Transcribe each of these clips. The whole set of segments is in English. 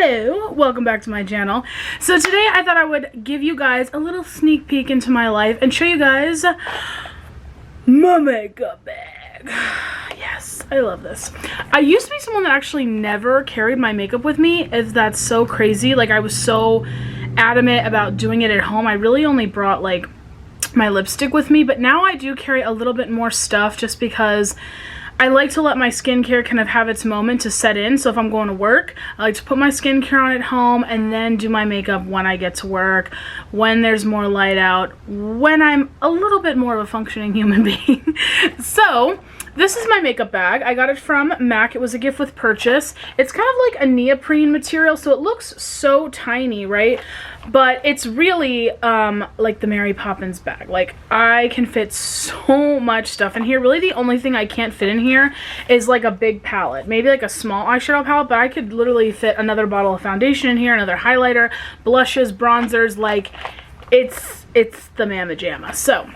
Hello, welcome back to my channel. So today I thought I would give you guys a little sneak peek into my life and show you guys my makeup bag. Yes, I love this. I used to be someone that actually never carried my makeup with me. If that's so crazy, like I was so adamant about doing it at home. I really only brought like my lipstick with me, but now I do carry a little bit more stuff just because I like to let my skincare kind of have its moment to set in. So if I'm going to work, I like to put my skincare on at home and then do my makeup when I get to work, when there's more light out, when I'm a little bit more of a functioning human being. So this is my makeup bag. I got it from MAC. It was a gift with purchase. It's kind of like a neoprene material, so it looks so tiny, right? But it's really like the Mary Poppins bag. Like, I can fit so much stuff in here. Really, the only thing I can't fit in here is like a big palette. Maybe like a small eyeshadow palette, but I could literally fit another bottle of foundation in here, another highlighter, blushes, bronzers. Like, it's the mamma jamma. So,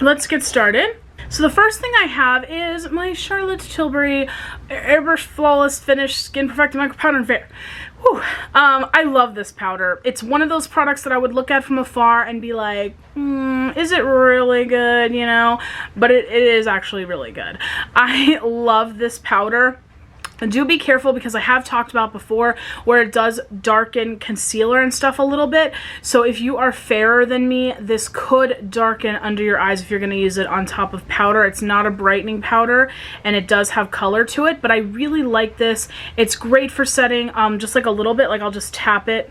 let's get started. So the first thing I have is my Charlotte Tilbury Airbrush Flawless Finish Skin Perfecting Micro Powder and Fair. Whew. I love this powder. It's one of those products that I would look at from afar and be like, is it really good, you know? But it is actually really good. I love this powder. And do be careful because I have talked about before where it does darken concealer and stuff a little bit. So if you are fairer than me, this could darken under your eyes if you're going to use it on top of powder. It's not a brightening powder and it does have color to it, but I really like this. It's great for setting just like a little bit, like I'll just tap it.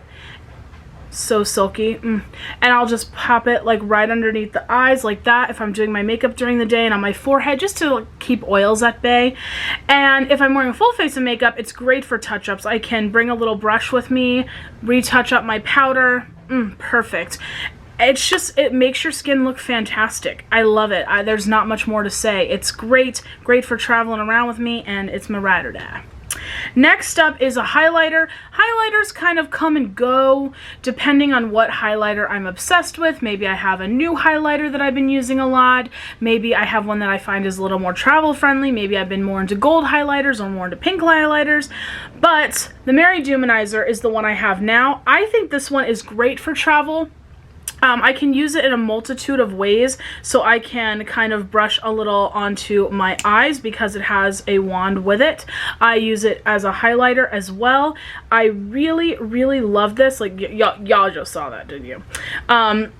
So silky. And I'll just pop it like right underneath the eyes like that if I'm doing my makeup during the day, and on my forehead just to like, keep oils at bay. And if I'm wearing a full face of makeup, it's great for touch-ups. I can bring a little brush with me, retouch up my powder. Perfect. It's just, it makes your skin look fantastic. I love it. There's not much more to say. It's great for traveling around with me, and it's my ride or die. Next up is a highlighter. Highlighters kind of come and go depending on what highlighter I'm obsessed with. Maybe I have a new highlighter that I've been using a lot. Maybe I have one that I find is a little more travel friendly. Maybe I've been more into gold highlighters or more into pink highlighters. But the Mary Dew-manizer is the one I have now. I think this one is great for travel. I can use it in a multitude of ways, so I can kind of brush a little onto my eyes because it has a wand with it. I use it as a highlighter as well. I really love this. Like, y'all just saw that, didn't you?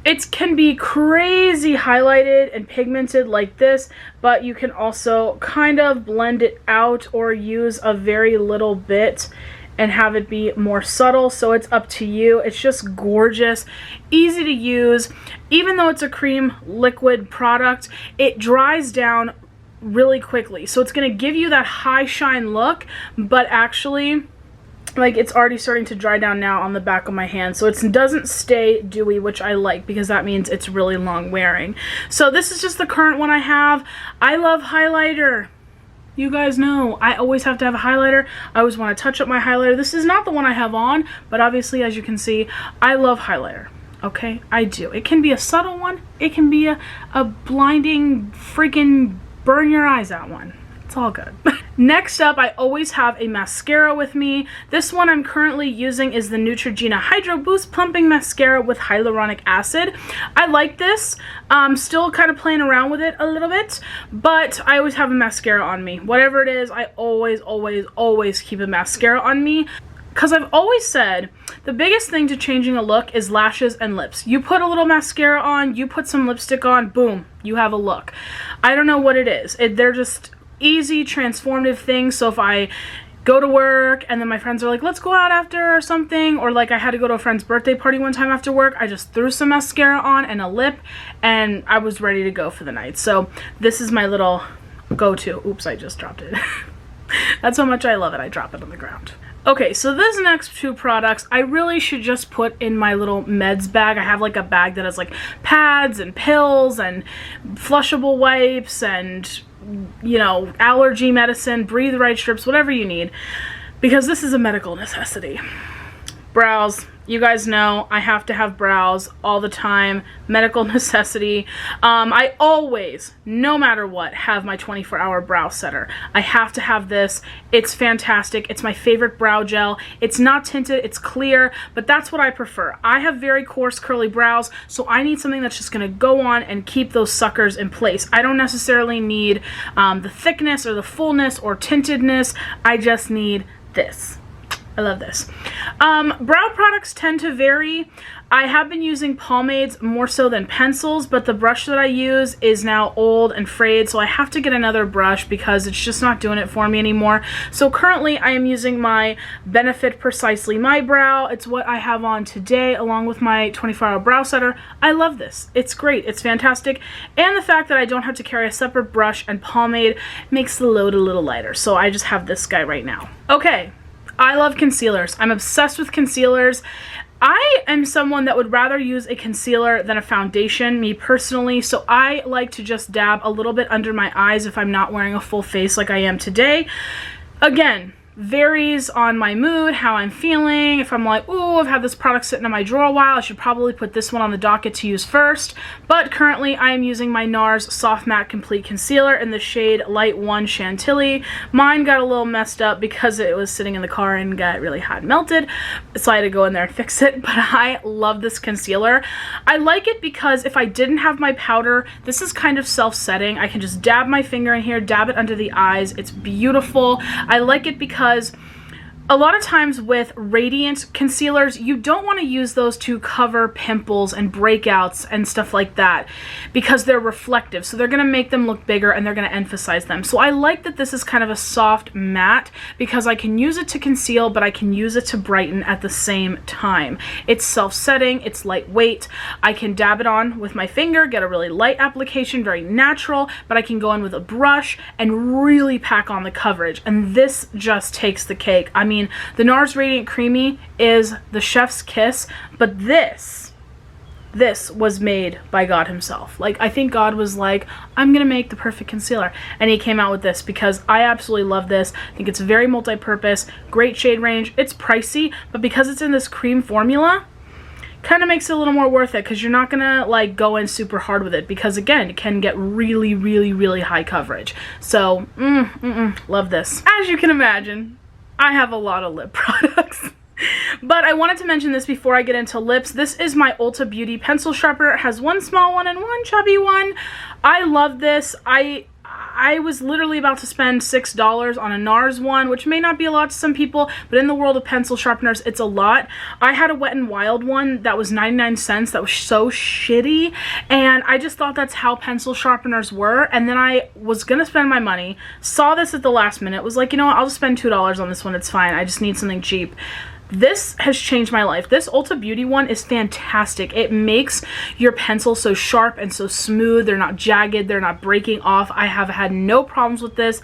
It can be crazy highlighted and pigmented like this, but you can also kind of blend it out or use a very little bit and have it be more subtle, so it's up to you. It's just gorgeous, easy to use. Even though it's a cream liquid product, it dries down really quickly, so it's going to give you that high shine look, but actually like it's already starting to dry down now on the back of my hand, so it doesn't stay dewy, which I like because that means it's really long wearing. So this is just the current one I have. I love highlighter. You guys know I always have to have a highlighter. I always want to touch up my highlighter. This is not the one I have on, but obviously, as you can see, I love highlighter. Okay, I do. It can be a subtle one. It can be a blinding, freaking burn your eyes out one. It's all good. Next up, I always have a mascara with me. This one I'm currently using is the Neutrogena Hydroboost Plumping Mascara with hyaluronic acid. I like this. Still kind of playing around with it a little bit, but I always have a mascara on me. Whatever it is, I always keep a mascara on me. Because I've always said the biggest thing to changing a look is lashes and lips. You put a little mascara on, you put some lipstick on, boom, you have a look. I don't know what it is. They're just easy, transformative things. So if I go to work and then my friends are like, let's go out after or something, or like I had to go to a friend's birthday party one time after work, I just threw some mascara on and a lip and I was ready to go for the night. So this is my little go-to. Oops, I just dropped it. That's how much I love it. I drop it on the ground. Okay, so these next two products I really should just put in my little meds bag. I have like a bag that has like pads and pills and flushable wipes and, you know, allergy medicine, breathe right strips, whatever you need, because this is a medical necessity. Brows. You guys know I have to have brows all the time. Medical necessity. I always, no matter what, have my 24-hour brow setter. I have to have this. It's fantastic. It's my favorite brow gel. It's not tinted. It's clear, but that's what I prefer. I have very coarse curly brows, so I need something that's just going to go on and keep those suckers in place. I don't necessarily need the thickness or the fullness or tintedness. I just need this. I love this. Brow products tend to vary. I have been using pomades more so than pencils, but the brush that I use is now old and frayed, so I have to get another brush because it's just not doing it for me anymore. So currently I am using my Benefit Precisely My Brow. It's what I have on today along with my 24-hour brow setter. I love this. It's great. It's fantastic. And the fact that I don't have to carry a separate brush and pomade makes the load a little lighter. So I just have this guy right now. Okay. I love concealers. I'm obsessed with concealers. I am someone that would rather use a concealer than a foundation, me personally, so I like to just dab a little bit under my eyes if I'm not wearing a full face like I am today. Again, varies on my mood, how I'm feeling. If I'm like, ooh, I've had this product sitting in my drawer a while, I should probably put this one on the docket to use first. But currently I am using my NARS Soft Matte Complete Concealer in the shade Light 1 Chantilly. Mine got a little messed up because it was sitting in the car and got really hot and melted, so I had to go in there and fix it. But I love this concealer. I like it because if I didn't have my powder, this is kind of self-setting. I can just dab my finger in here, dab it under the eyes. It's beautiful. I like it because a lot of times with radiant concealers, you don't want to use those to cover pimples and breakouts and stuff like that because they're reflective. So they're going to make them look bigger and they're going to emphasize them. So I like that this is kind of a soft matte because I can use it to conceal, but I can use it to brighten at the same time. It's self-setting, it's lightweight. I can dab it on with my finger, get a really light application, very natural, but I can go in with a brush and really pack on the coverage. And this just takes the cake. I mean, the NARS Radiant Creamy is the chef's kiss, but this was made by God himself. Like, I think God was like, I'm gonna make the perfect concealer, and he came out with this because I absolutely love this. I think it's very multi-purpose, great shade range. It's pricey, but because it's in this cream formula, kind of makes it a little more worth it because you're not gonna like go in super hard with it because again, it can get really, really, really high coverage. So, love this. As you can imagine, I have a lot of lip products. But I wanted to mention this before I get into lips. This is my Ulta Beauty pencil sharpener. It has one small one and one chubby one. I love this. I was literally about to spend $6 on a NARS one, which may not be a lot to some people, but in the world of pencil sharpeners, it's a lot. I had a Wet n Wild one that was 99 cents that was so shitty, and I just thought that's how pencil sharpeners were, and then I was gonna spend my money, saw this at the last minute, was like, you know what, I'll just spend $2 on this one, it's fine, I just need something cheap. This has changed my life. This Ulta Beauty one is fantastic. It makes your pencil so sharp and so smooth. They're not jagged. They're not breaking off. I have had no problems with this.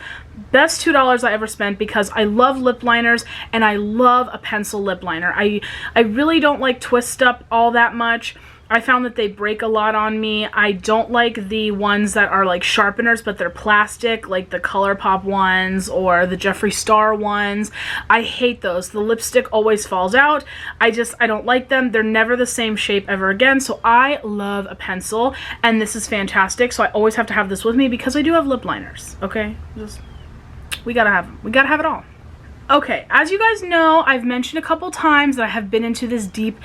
Best $2 I ever spent because I love lip liners and I love a pencil lip liner. I really don't like twist up all that much. I found that they break a lot on me. I don't like the ones that are like sharpeners, but they're plastic, like the ColourPop ones or the Jeffree Star ones. I hate those. The lipstick always falls out. I don't like them. They're never the same shape ever again. So I love a pencil, and this is fantastic. So I always have to have this with me because I do have lip liners, okay? We gotta have them. We gotta have it all. Okay, as you guys know, I've mentioned a couple times that I have been into this deep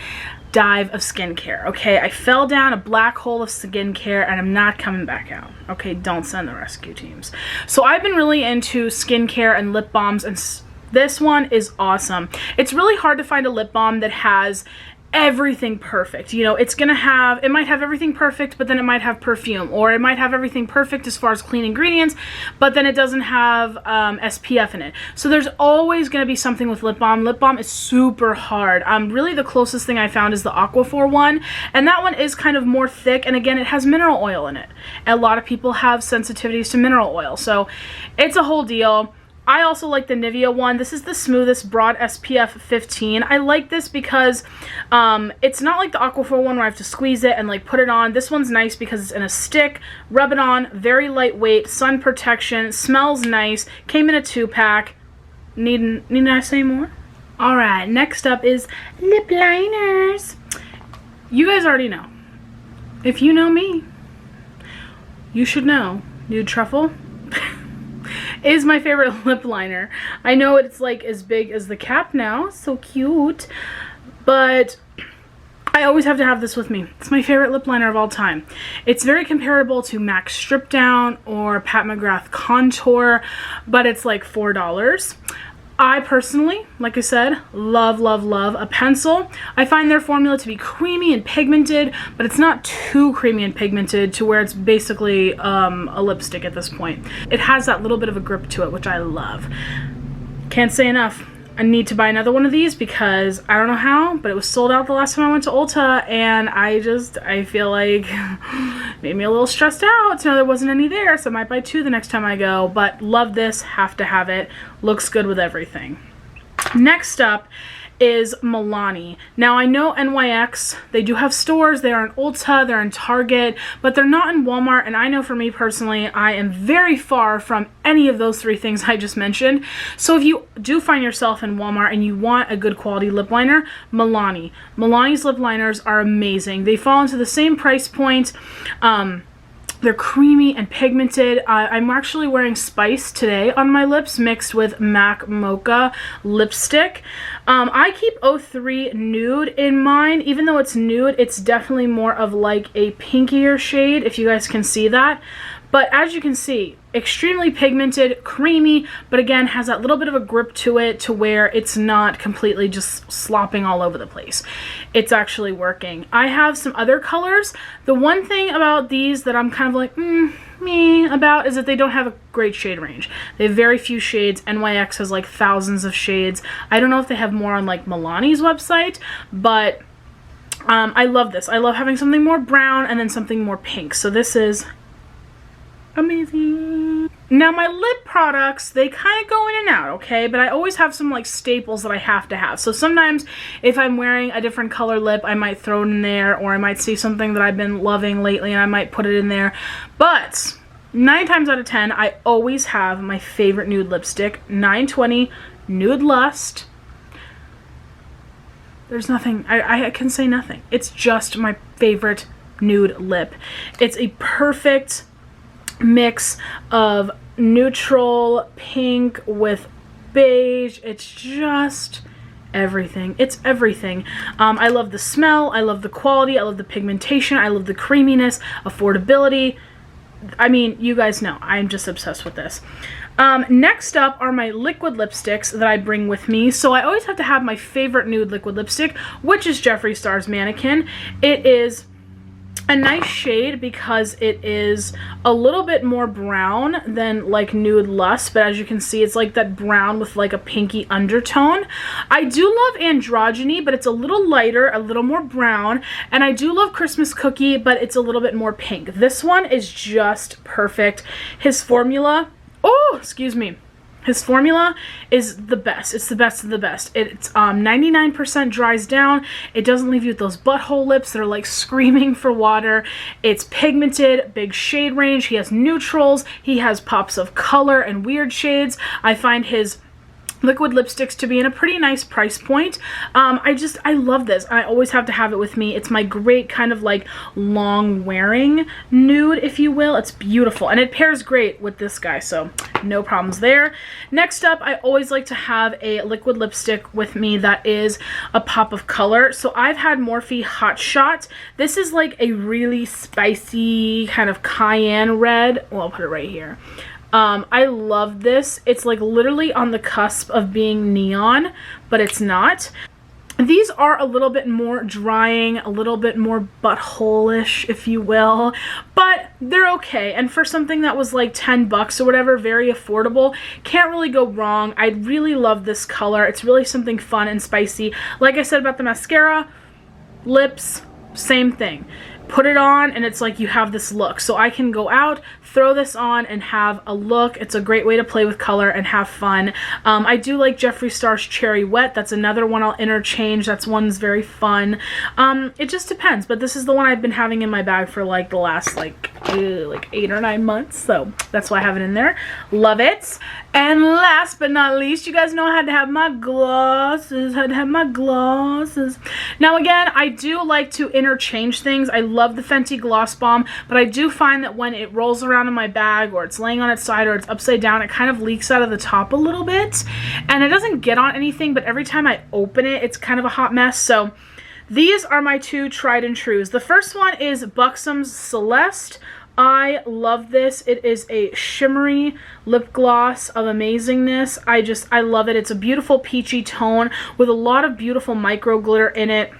dive of skincare. Okay, I fell down a black hole of skincare and I'm not coming back out. Okay, don't send the rescue teams. So I've been really into skincare and lip balms, and this one is awesome. It's really hard to find a lip balm that has everything perfect. You know, it might have everything perfect, but then it might have perfume, or it might have everything perfect as far as clean ingredients, but then it doesn't have SPF in it. So there's always going to be something with lip balm. Lip balm is super hard. Really the closest thing I found is the Aquaphor one, and that one is kind of more thick, and again, it has mineral oil in it. And a lot of people have sensitivities to mineral oil, so it's a whole deal. I also like the Nivea one. This is the smoothest broad SPF 15. I like this because it's not like the Aquaphor one where I have to squeeze it and like put it on. This one's nice because it's in a stick, rub it on, very lightweight, sun protection, smells nice, came in a 2-pack. Need I say more? Alright, next up is lip liners. You guys already know. If you know me, you should know Nude Truffle is my favorite lip liner. I know it's like as big as the cap now, so cute, but I always have to have this with me. It's my favorite lip liner of all time. It's very comparable to MAC Strip Down or Pat McGrath Contour, but it's like $4. I personally, like I said, love, love, love a pencil. I find their formula to be creamy and pigmented, but it's not too creamy and pigmented to where it's basically a lipstick at this point. It has that little bit of a grip to it, which I love. Can't say enough. I need to buy another one of these because I don't know how, but it was sold out the last time I went to Ulta, and I feel like made me a little stressed out to know there wasn't any there, so I might buy 2 the next time I go, but love this, have to have it, looks good with everything. Next up is Milani. Now I know NYX, they do have stores, they are in Ulta, they're in Target, but they're not in Walmart, and I know for me personally, I am very far from any of those 3 things I just mentioned. So if you do find yourself in Walmart and you want a good quality lip liner, Milani. Milani's lip liners are amazing. They fall into the same price point. They're creamy and pigmented. I'm actually wearing Spice today on my lips mixed with MAC Mocha lipstick. I keep 03 Nude in mine. Even though it's nude, it's definitely more of like a pinkier shade, if you guys can see that. But as you can see, extremely pigmented, creamy, but again, has that little bit of a grip to it to where it's not completely just slopping all over the place. It's actually working. I have some other colors. The one thing about these that I'm kind of like, me about is that they don't have a great shade range. They have very few shades. NYX has like thousands of shades. I don't know if they have more on like Milani's website, but I love this. I love having something more brown and then something more pink. So this is amazing. Now my lip products, they kind of go in and out, okay? But I always have some like staples that I have to have. So sometimes if I'm wearing a different color lip, I might throw it in there, or I might see something that I've been loving lately and I might put it in there. But 9 times out of 10, I always have my favorite nude lipstick, 920 Nude Lust. There's nothing, I can say nothing. It's just my favorite nude lip. It's a perfect mix of neutral pink with beige. It's just everything. It's everything. I love the smell, I love the quality, I love the pigmentation, I love the creaminess, affordability. I mean, you guys know, I'm just obsessed with this. Next up are my liquid lipsticks that I bring with me. So I always have to have my favorite nude liquid lipstick, which is Jeffree Star's Manniquin. It is a nice shade because it is a little bit more brown than like Nude Lust, but as you can see, it's like that brown with like a pinky undertone. I do love Androgyny, but it's a little lighter, a little more brown, and I do love Christmas Cookie, but it's a little bit more pink. This one is just perfect. His formula, oh, excuse me. His formula is the best. It's the best of the best. It's 99% dries down. It doesn't leave you with those butthole lips that are like screaming for water. It's pigmented, big shade range. He has neutrals. He has pops of color and weird shades. I find his liquid lipsticks to be in a pretty nice price point. I love this. I always have to have it with me. It's my great kind of like long wearing nude, if you will. It's beautiful and it pairs great with this guy, so no problems there. Next up, I always like to have a liquid lipstick with me that is a pop of color. So I've had Morphe Hotshot. This is like a really spicy kind of cayenne red. Well, I'll put it right here. I love this. It's like literally on the cusp of being neon, but it's not. These are a little bit more drying, a little bit more butthole-ish, if you will, but they're okay. And for something that was like 10 bucks or whatever, very affordable, can't really go wrong. I really love this color. It's really something fun and spicy. Like I said about the mascara, lips, same thing. put it on, and it's like you have this look. So I can go out, throw this on, and have a look. It's a great way to play with color and have fun. I do like Jeffree Star's Cherry Wet. That's another one I'll interchange. That's one's very fun. It just depends, but this is the one I've been having in my bag for like the last like 8 or 9 months, so that's why I have it in there. Love it. And last but not least, you guys know I had to have my glosses. Now again, I do like to interchange things. I love the Fenty Gloss Bomb, but I do find that when it rolls around in my bag, or it's laying on its side, or it's upside down, it kind of leaks out of the top a little bit, and it doesn't get on anything, but every time I open it, it's kind of a hot mess. So these are my two tried and trues. The first one is Buxom's Celeste. I love this. It is a shimmery lip gloss of amazingness. I love it. It's a beautiful peachy tone with a lot of beautiful micro glitter in it.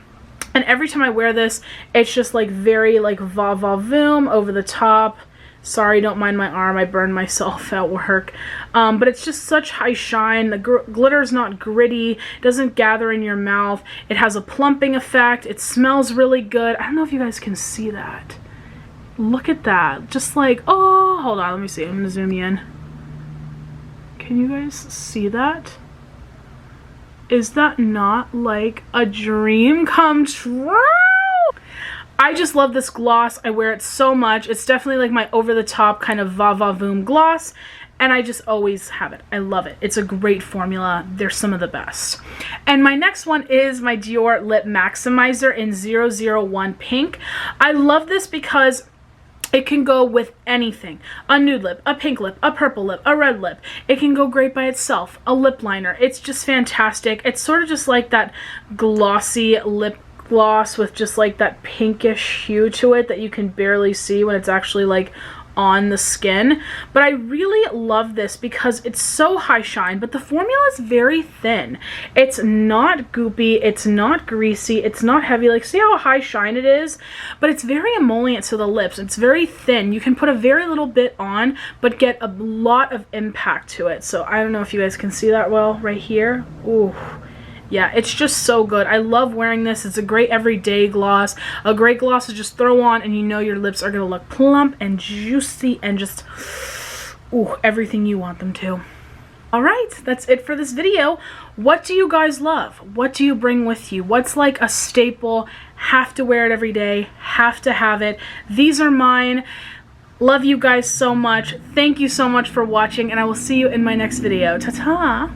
And every time I wear this, it's just like very like va-va-voom, over the top. Sorry, don't mind my arm. I burned myself at work. But it's just such high shine. The glitter's not gritty. It doesn't gather in your mouth. It has a plumping effect. It smells really good. I don't know if you guys can see that. Look at that. Just like, oh, hold on. Let me see. I'm going to zoom you in. Can you guys see that? Is that not like a dream come true? I just love this gloss. I wear it so much. It's definitely like my over-the-top kind of va-va-voom gloss, and I just always have it. I love it. It's a great formula. They're some of the best. And my next one is my Dior Lip Maximizer in 001 Pink. I love this because it can go with anything. A nude lip, a pink lip, a purple lip, a red lip. It can go great by itself. A lip liner. It's just fantastic. It's sort of just like that glossy lip gloss with just like that pinkish hue to it that you can barely see when it's actually like on the skin. But I really love this because it's so high shine, but the formula is very thin. It's not goopy, it's not greasy, it's not heavy. Like, see how high shine it is? But it's very emollient to the lips. It's very thin. You can put a very little bit on, but get a lot of impact to it. So I don't know if you guys can see that well right here. Ooh. Yeah, it's just so good. I love wearing this. It's a great everyday gloss. A great gloss to just throw on and you know your lips are going to look plump and juicy and just, ooh, everything you want them to. Alright, that's it for this video. What do you guys love? What do you bring with you? What's like a staple? Have to wear it every day. Have to have it. These are mine. Love you guys so much. Thank you so much for watching, and I will see you in my next video. Ta-ta!